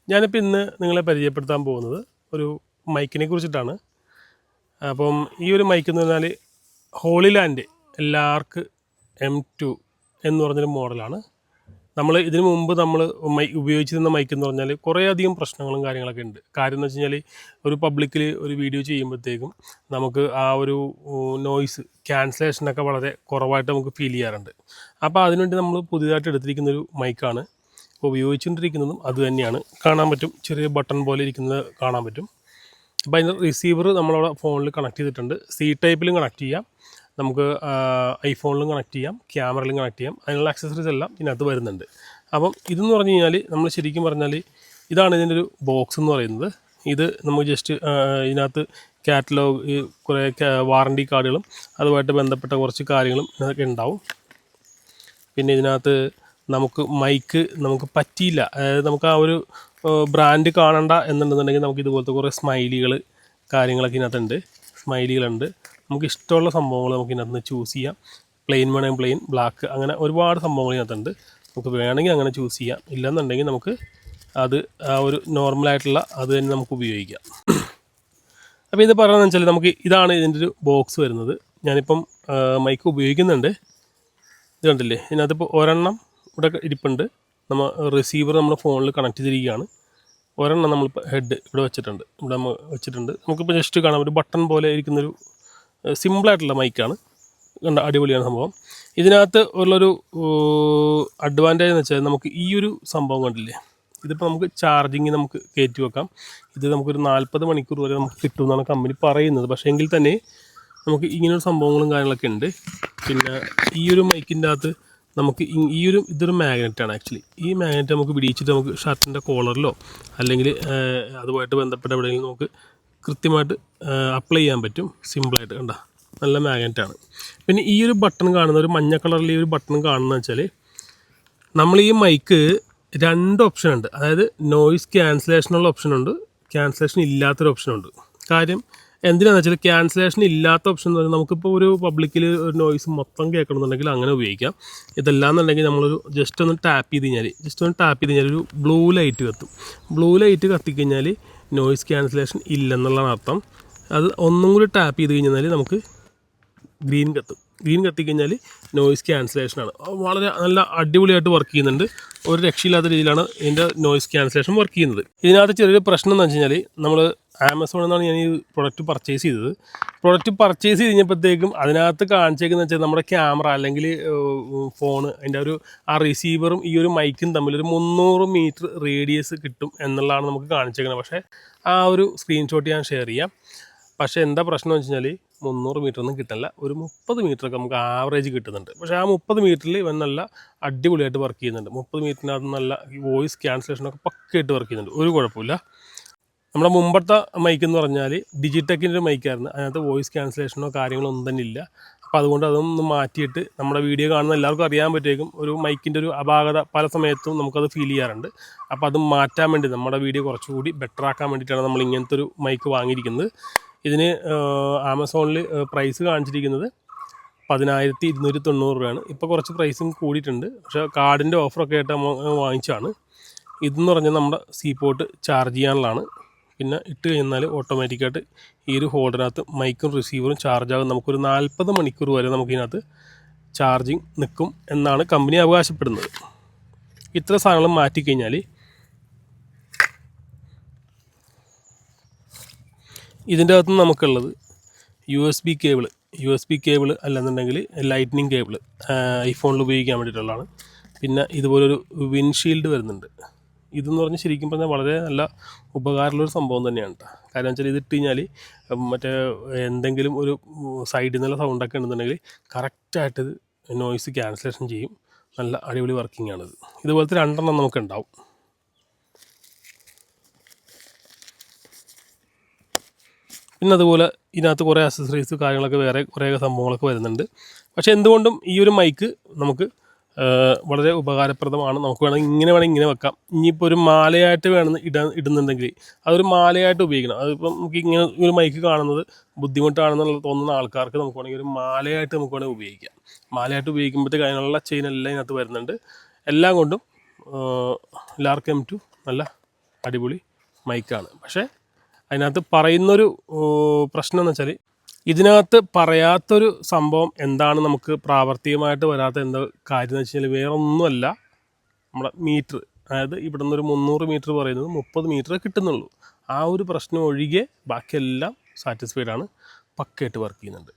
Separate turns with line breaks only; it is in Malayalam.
ഞാനിപ്പോൾ ഇന്ന് നിങ്ങളെ പരിചയപ്പെടുത്താൻ പോകുന്നത് ഒരു മൈക്കിനെ കുറിച്ചിട്ടാണ്. അപ്പം ഈ ഒരു മൈക്ക് എന്ന് പറഞ്ഞാൽ ഹോളിലാൻഡ് എല്ലാർക്ക് M2 എന്ന് പറഞ്ഞൊരു മോഡലാണ്. നമ്മൾ ഇതിനു മുമ്പ് നമ്മൾ ഉപയോഗിച്ചിരുന്ന മൈക്ക് എന്ന് പറഞ്ഞാൽ കുറേയധികം പ്രശ്നങ്ങളും കാര്യങ്ങളൊക്കെ ഉണ്ട്. കാര്യം എന്ന് വെച്ച് കഴിഞ്ഞാൽ ഒരു പബ്ലിക്കിൽ ഒരു വീഡിയോ ചെയ്യുമ്പോഴത്തേക്കും നമുക്ക് ആ ഒരു നോയ്സ് ക്യാൻസലേഷനൊക്കെ വളരെ കുറവായിട്ട് നമുക്ക് ഫീൽ ചെയ്യാറുണ്ട്. അപ്പോൾ അതിനുവേണ്ടി നമ്മൾ പുതിയതായിട്ട് എടുത്തിരിക്കുന്നൊരു മൈക്കാണ്. ഇപ്പോൾ ഉപയോഗിച്ചുകൊണ്ടിരിക്കുന്നതും അത് തന്നെയാണ്. കാണാൻ പറ്റും, ചെറിയ ബട്ടൺ പോലെ ഇരിക്കുന്നത് കാണാൻ പറ്റും. അപ്പോൾ അതിൻ്റെ റിസീവർ നമ്മളവിടെ ഫോണിൽ കണക്ട് ചെയ്തിട്ടുണ്ട്. സി ടൈപ്പിലും കണക്ട് ചെയ്യാം, നമുക്ക് ഐഫോണിലും കണക്ട് ചെയ്യാം, ക്യാമറയിലും കണക്ട് ചെയ്യാം. അതിനുള്ള ആക്സസറീസ് എല്ലാം ഇതിനകത്ത് വരുന്നുണ്ട്. അപ്പം ഇതെന്ന് പറഞ്ഞു കഴിഞ്ഞാൽ നമ്മൾ ശരിക്കും പറഞ്ഞാൽ ഇതാണ് ഇതിൻ്റെ ഒരു ബോക്സ് എന്ന് പറയുന്നത്. ഇത് നമുക്ക് ജസ്റ്റ് ഇതിനകത്ത് കാറ്റലോഗ്, കുറേ വാറണ്ടി കാർഡുകളും അതുമായിട്ട് ബന്ധപ്പെട്ട കുറച്ച് കാര്യങ്ങളും ഇതൊക്കെ ഉണ്ടാവും. പിന്നെ ഇതിനകത്ത് നമുക്ക് മൈക്ക് നമുക്ക് പറ്റിയില്ല, അതായത് നമുക്ക് ആ ഒരു ബ്രാൻഡ് കാണണ്ട എന്നുണ്ടെന്നുണ്ടെങ്കിൽ നമുക്ക് ഇതുപോലത്തെ കുറേ സ്മൈലികൾ കാര്യങ്ങളൊക്കെ ഇതിനകത്തുണ്ട്. സ്മൈലികളുണ്ട്, നമുക്ക് ഇഷ്ടമുള്ള സംഭവങ്ങൾ നമുക്ക് ഇതിനകത്ത് ചൂസ് ചെയ്യാം. പ്ലെയിൻ വേണമെങ്കിൽ പ്ലെയിൻ, ബ്ലാക്ക്, അങ്ങനെ ഒരുപാട് സംഭവങ്ങൾ ഇതിനകത്തുണ്ട്. നമുക്ക് വേണമെങ്കിൽ അങ്ങനെ ചൂസ് ചെയ്യാം, ഇല്ലെന്നുണ്ടെങ്കിൽ നമുക്ക് അത് ആ ഒരു നോർമലായിട്ടുള്ള അത് തന്നെ നമുക്ക് ഉപയോഗിക്കാം. അപ്പോൾ ഇത് പറയുന്നത് വെച്ചാൽ നമുക്ക് ഇതാണ് ഇതിൻ്റെ ഒരു ബോക്സ് വരുന്നത്. ഞാനിപ്പം മൈക്ക് ഉപയോഗിക്കുന്നുണ്ട്. ഇത് കണ്ടില്ലേ, ഇതിനകത്തിപ്പോൾ ഒരെണ്ണം ഇവിടെ ഇരിപ്പുണ്ട്. നമ്മൾ റിസീവർ നമ്മൾ ഫോണിൽ കണക്ട് ചെയ്തിരിക്കുകയാണ്. ഒരെണ്ണം നമ്മളിപ്പോൾ ഹെഡ് ഇവിടെ വെച്ചിട്ടുണ്ട്, ഇവിടെ നമ്മൾ വെച്ചിട്ടുണ്ട്. നമുക്കിപ്പോൾ ജസ്റ്റ് കാണാം, ഒരു ബട്ടൺ പോലെ ഇരിക്കുന്നൊരു സിമ്പിളായിട്ടുള്ള മൈക്കാണ്. കണ്ട, അടിപൊളിയാണ് സംഭവം. ഇതിനകത്ത് ഉള്ളൊരു അഡ്വാൻറ്റേജ് എന്ന് വെച്ചാൽ നമുക്ക് ഈ ഒരു സംഭവം കണ്ടില്ലേ, ഇതിപ്പോൾ നമുക്ക് ചാർജിങ് നമുക്ക് കയറ്റി വെക്കാം. ഇത് നമുക്കൊരു 40 മണിക്കൂർ വരെ നമുക്ക് കിട്ടുമെന്നാണ് കമ്പനി പറയുന്നത്. പക്ഷേ എങ്കിൽ തന്നെ നമുക്ക് ഇങ്ങനൊരു സംഭവങ്ങളും കാര്യങ്ങളൊക്കെ ഉണ്ട്. പിന്നെ ഈ ഒരു മൈക്കിൻ്റെ അകത്ത് നമുക്ക് ഇതൊരു മാഗ്നറ്റാണ് ആക്ച്വലി. ഈ മാഗ്നറ്റ് നമുക്ക് പിടിച്ചിട്ട് നമുക്ക് ഷർട്ടിൻ്റെ കോളറിലോ അല്ലെങ്കിൽ അതുമായിട്ട് ബന്ധപ്പെട്ട എവിടെയെങ്കിലും നമുക്ക് കൃത്യമായിട്ട് അപ്ലൈ ചെയ്യാൻ പറ്റും സിമ്പിളായിട്ട്. കണ്ട, നല്ല മാഗ്നറ്റാണ്. പിന്നെ ഈ ഒരു ബട്ടൺ കാണുന്ന, ഒരു മഞ്ഞ കളറിൽ ഈ ഒരു ബട്ടൺ കാണുന്നത് വെച്ചാൽ നമ്മൾ ഈ മൈക്ക് 2 ഓപ്ഷൻ ഉണ്ട്. അതായത് നോയ്സ് ക്യാൻസലേഷനുള്ള ഓപ്ഷനുണ്ട്, ക്യാൻസലേഷൻ ഇല്ലാത്തൊരു ഓപ്ഷനുണ്ട്. കാര്യം എന്തിനാണെന്ന് വെച്ചാൽ ക്യാൻസലേഷൻ ഇല്ലാത്ത ഓപ്ഷൻ എന്ന് പറഞ്ഞാൽ നമുക്കിപ്പോൾ ഒരു പബ്ലിക്കിൽ ഒരു നോയ്സ് മൊത്തം കേൾക്കണമെന്നുണ്ടെങ്കിൽ അങ്ങനെ ഉപയോഗിക്കാം. ഇതല്ലാന്നുണ്ടെങ്കിൽ നമ്മളൊരു ജസ്റ്റ് ഒന്ന് ടാപ്പ് ചെയ്ത് കഴിഞ്ഞാൽ ഒരു ബ്ലൂ ലൈറ്റ് കത്തും. ബ്ലൂ ലൈറ്റ് കത്തിക്കഴിഞ്ഞാൽ നോയ്സ് ക്യാൻസലേഷൻ ഇല്ലെന്നുള്ളതാണ് അർത്ഥം. അത് ഒന്നും കൂടി ടാപ്പ് ചെയ്ത് കഴിഞ്ഞാൽ നമുക്ക് ഗ്രീൻ കത്തും. ഗ്രീൻ കത്തിക്കഴിഞ്ഞാൽ നോയ്സ് ക്യാൻസലേഷനാണ്. വളരെ നല്ല അടിപൊളിയായിട്ട് വർക്ക് ചെയ്യുന്നുണ്ട്. ഒരു രക്ഷയില്ലാത്ത രീതിയിലാണ് ഇതിൻ്റെ നോയ്സ് ക്യാൻസലേഷൻ വർക്ക് ചെയ്യുന്നത്. ഇതിനകത്ത് ചെറിയൊരു പ്രശ്നം എന്ന് വെച്ച് കഴിഞ്ഞാൽ നമ്മൾ ആമസോണിൽ നിന്നാണ് ഞാൻ ഈ പ്രൊഡക്റ്റ് പർച്ചേസ് ചെയ്തത്. പ്രൊഡക്റ്റ് പർച്ചേസ് ചെയ്ത് കഴിഞ്ഞപ്പോഴത്തേക്കും അതിനകത്ത് കാണിച്ചേക്കുന്നത് വെച്ചാൽ നമ്മുടെ ക്യാമറ അല്ലെങ്കിൽ ഫോണ്, അതിൻ്റെ ഒരു ആ റിസീവറും ഈ ഒരു മൈക്കും തമ്മിലൊരു 300 മീറ്റർ റേഡിയസ് കിട്ടും എന്നുള്ളതാണ് നമുക്ക് കാണിച്ചേക്കുന്നത്. പക്ഷേ ആ ഒരു സ്ക്രീൻഷോട്ട് ഞാൻ ഷെയർ ചെയ്യാം. പക്ഷേ എന്താ പ്രശ്നം എന്ന് വെച്ച് കഴിഞ്ഞാൽ 300 മീറ്ററൊന്നും കിട്ടില്ല, ഒരു 30 മീറ്ററൊക്കെ നമുക്ക് ആവറേജ് കിട്ടുന്നുണ്ട്. പക്ഷേ ആ 30 മീറ്ററിൽ ഇവൻ നല്ല അടിപൊളിയായിട്ട് വർക്ക് ചെയ്യുന്നുണ്ട്. 30 മീറ്ററിനകത്ത് നല്ല വോയിസ് ക്യാൻസലേഷനൊക്കെ പക്കയായിട്ട് വർക്ക് ചെയ്യുന്നുണ്ട്, ഒരു കുഴപ്പമില്ല. നമ്മുടെ മുമ്പത്തെ മൈക്ക് എന്ന് പറഞ്ഞാൽ ഡിജിടെക്കിൻ്റെ ഒരു മൈക്കായിരുന്നു. അതിനകത്ത് വോയിസ് ക്യാൻസലേഷനോ കാര്യങ്ങളോ ഒന്നും തന്നെ ഇല്ല. അപ്പോൾ അതുകൊണ്ട് അതൊന്ന് മാറ്റിയിട്ട് നമ്മുടെ വീഡിയോ കാണുന്ന എല്ലാവർക്കും അറിയാൻ പറ്റും, ഒരു മൈക്കിൻ്റെ ഒരു അപാകത പല സമയത്തും നമുക്കത് ഫീൽ ചെയ്യാറുണ്ട്. അപ്പോൾ അത് മാറ്റാൻ വേണ്ടി നമ്മുടെ വീഡിയോ കുറച്ചുകൂടി ബെറ്റർ ആക്കാൻ വേണ്ടിയിട്ടാണ് നമ്മൾ ഇങ്ങനത്തെ ഒരു മൈക്ക് വാങ്ങിയിരിക്കുന്നത്. ഇതിന് ആമസോണിൽ പ്രൈസ് കാണിച്ചിരിക്കുന്നത് 10,290 രൂപയാണ്. ഇപ്പോൾ കുറച്ച് പ്രൈസും കൂടിയിട്ടുണ്ട്, പക്ഷേ കാർഡിൻ്റെ ഓഫറൊക്കെ ആയിട്ട് നമ്മൾ വാങ്ങിച്ചാണ്. ഇതെന്ന് പറഞ്ഞാൽ നമ്മുടെ സി പോർട്ട് ചാർജ് ചെയ്യാനുള്ളതാണ്. പിന്നെ ഇട്ട് കഴിഞ്ഞാൽ ഓട്ടോമാറ്റിക്കായിട്ട് ഈ ഒരു ഹോൾഡറിനകത്ത് മൈക്കും റിസീവറും ചാർജാകും. നമുക്കൊരു 40 മണിക്കൂർ വരെ നമുക്കിതിനകത്ത് ചാർജിങ് നിൽക്കും എന്നാണ് കമ്പനി അവകാശപ്പെടുന്നത്. ഇത്ര സാധനങ്ങൾ മാറ്റിക്കഴിഞ്ഞാൽ ഇതിൻ്റെ അകത്ത് നമുക്കുള്ളത് USB കേബിൾ അല്ലെന്നുണ്ടെങ്കിൽ ലൈറ്റ്നിങ് കേബിൾ ഐഫോണിൽ ഉപയോഗിക്കാൻ വേണ്ടിയിട്ടുള്ളതാണ്. പിന്നെ ഇതുപോലൊരു വിൻഷീൽഡ് വരുന്നുണ്ട്. ഇതെന്ന് പറഞ്ഞാൽ ശരിക്കും പറഞ്ഞാൽ വളരെ നല്ല ഉപകാരമുള്ളൊരു സംഭവം തന്നെയാണ് കേട്ടോ. കാരണം വെച്ചാൽ ഇതിട്ട് കഴിഞ്ഞാൽ മറ്റേ എന്തെങ്കിലും ഒരു സൈഡിൽ നിന്നുള്ള സൗണ്ടൊക്കെ ഉണ്ടെന്നുണ്ടെങ്കിൽ കറക്റ്റായിട്ട് നോയ്സ് ക്യാൻസലേഷൻ ചെയ്യും. നല്ല അടിപൊളി വർക്കിംഗ് ആണിത്. ഇതുപോലത്തെ 2 എണ്ണം നമുക്കുണ്ടാവും. പിന്നെ അതുപോലെ ഇതിനകത്ത് കുറേ അക്സസറീസ് കാര്യങ്ങളൊക്കെ വേറെ കുറേ സംഭവങ്ങളൊക്കെ വരുന്നുണ്ട്. പക്ഷേ എന്തുകൊണ്ടും ഈ ഒരു മൈക്ക് നമുക്ക് വളരെ ഉപകാരപ്രദമാണ്. നമുക്ക് വേണമെങ്കിൽ ഇങ്ങനെ വെക്കാം. ഇനിയിപ്പോൾ ഒരു മാലയായിട്ട് ഇടുന്നുണ്ടെങ്കിൽ അതൊരു മാലയായിട്ട് ഉപയോഗിക്കണം. അതിപ്പം നമുക്ക് ഇങ്ങനെ ഒരു മൈക്ക് കാണുന്നത് ബുദ്ധിമുട്ടാണെന്നുള്ള തോന്നുന്ന ആൾക്കാർക്ക് നമുക്ക് വേണമെങ്കിൽ ഒരു മാലയായിട്ട് നമുക്ക് വേണമെങ്കിൽ ഉപയോഗിക്കാം. മാലയായിട്ട് ഉപയോഗിക്കുമ്പോഴത്തേക്ക് അതിനുള്ള ചെയിൻ എല്ലാം ഇതിനകത്ത് വരുന്നുണ്ട്. എല്ലാം കൊണ്ടും ലാർക്ക് M2 നല്ല അടിപൊളി മൈക്കാണ്. പക്ഷേ അതിനകത്ത് പറയുന്നൊരു പ്രശ്നം എന്ന് വെച്ചാൽ ഇതിനകത്ത് പറയാത്തൊരു സംഭവം എന്താണ്, നമുക്ക് പ്രാവർത്തികമായിട്ട് വരാത്ത എന്താ കാര്യം എന്ന് വെച്ച് കഴിഞ്ഞാൽ വേറെ ഒന്നുമല്ല, നമ്മുടെ മീറ്റർ. അതായത് ഇവിടെ നിന്നൊരു 300 മീറ്റർ പറയുന്നത് 30 മീറ്റർ കിട്ടുന്നുള്ളൂ. ആ ഒരു പ്രശ്നം ഒഴികെ ബാക്കിയെല്ലാം സാറ്റിസ്ഫൈഡ് ആണ്, പക്കയായിട്ട് വർക്ക് ചെയ്യുന്നുണ്ട്.